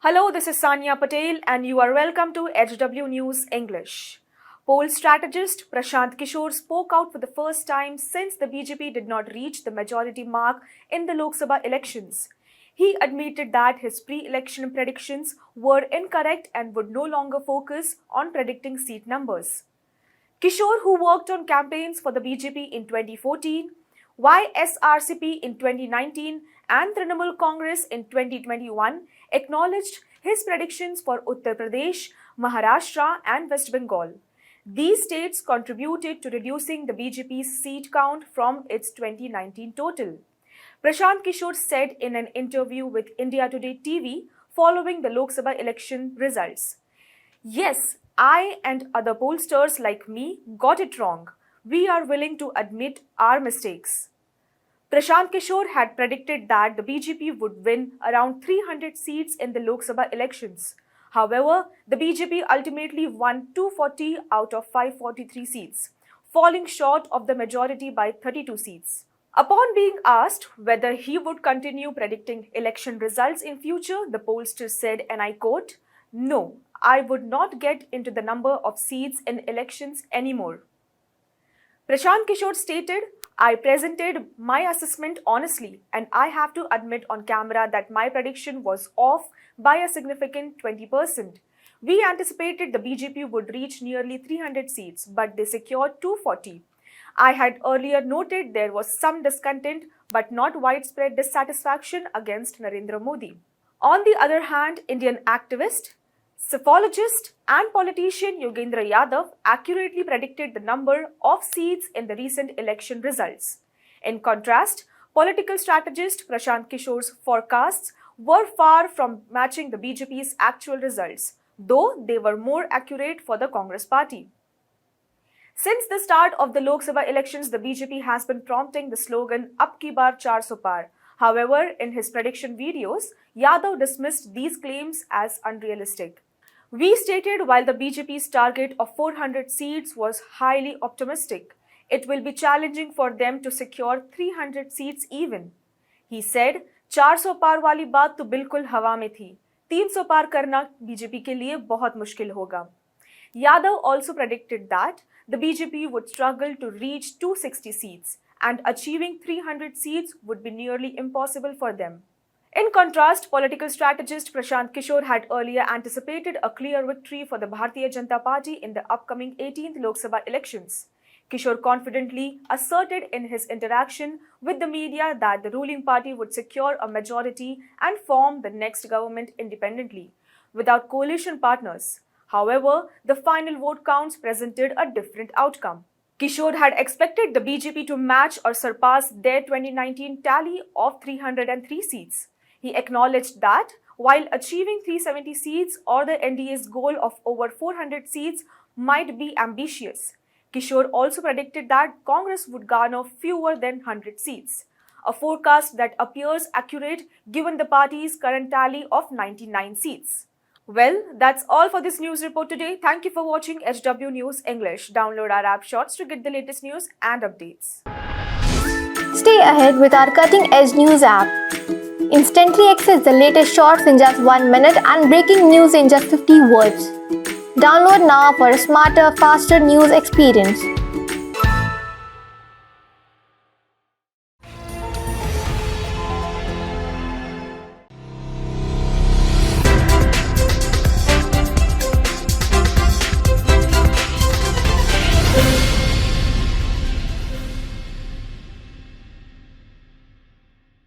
Hello, this is Sanya Patel and you are welcome to HW News English. Poll strategist Prashant Kishore spoke out for the first time since the BJP did not reach the majority mark in the Lok Sabha elections. He admitted that his pre-election predictions were incorrect and would no longer focus on predicting seat numbers. Kishore, who worked on campaigns for the BJP in 2014, YSRCP in 2019 and Trinamool Congress in 2021, acknowledged his predictions for Uttar Pradesh, Maharashtra and West Bengal. These states contributed to reducing the BJP's seat count from its 2019 total. Prashant Kishore said in an interview with India Today TV following the Lok Sabha election results, "Yes, I and other pollsters like me got it wrong. We are willing to admit our mistakes." Prashant Kishore had predicted that the BJP would win around 300 seats in the Lok Sabha elections. However, the BJP ultimately won 240 out of 543 seats, falling short of the majority by 32 seats. Upon being asked whether he would continue predicting election results in future, the pollster said, and I quote, "No, I would not get into the number of seats in elections anymore." Prashant Kishore stated, "I presented my assessment honestly and I have to admit on camera that my prediction was off by a significant 20%. We anticipated the BJP would reach nearly 300 seats, but they secured 240. I had earlier noted there was some discontent but not widespread dissatisfaction against Narendra Modi." On the other hand, Indian activist, psephologist and politician Yogendra Yadav accurately predicted the number of seats in the recent election results. In contrast, political strategist Prashant Kishore's forecasts were far from matching the BJP's actual results, though they were more accurate for the Congress party. Since the start of the Lok Sabha elections, the BJP has been prompting the slogan "Ab ki baar 400 par." However, in his prediction videos, Yadav dismissed these claims as unrealistic. "We stated while the BJP's target of 400 seats was highly optimistic, it will be challenging for them to secure 300 seats even." He said, "400 पार वाली बात तो बिल्कुल हवा में थी, 300 पार करना BJP के लिए बहुत मुश्किल होगा." Yadav also predicted that the BJP would struggle to reach 260 seats and achieving 300 seats would be nearly impossible for them. In contrast, political strategist Prashant Kishore had earlier anticipated a clear victory for the Bharatiya Janata Party in the upcoming 18th Lok Sabha elections. Kishore confidently asserted in his interaction with the media that the ruling party would secure a majority and form the next government independently, without coalition partners. However, the final vote counts presented a different outcome. Kishore had expected the BJP to match or surpass their 2019 tally of 303 seats. He acknowledged that while achieving 370 seats or the NDA's goal of over 400 seats might be ambitious, Kishore also predicted that Congress would garner fewer than 100 seats, a forecast that appears accurate given the party's current tally of 99 seats. Well, that's all for this news report today. Thank you for watching HW News English. Download our app Shorts to get the latest news and updates. Stay ahead with our cutting-edge news app. Instantly access the latest shorts in just 1 minute and breaking news in just 50 words. Download now for a smarter, faster news experience.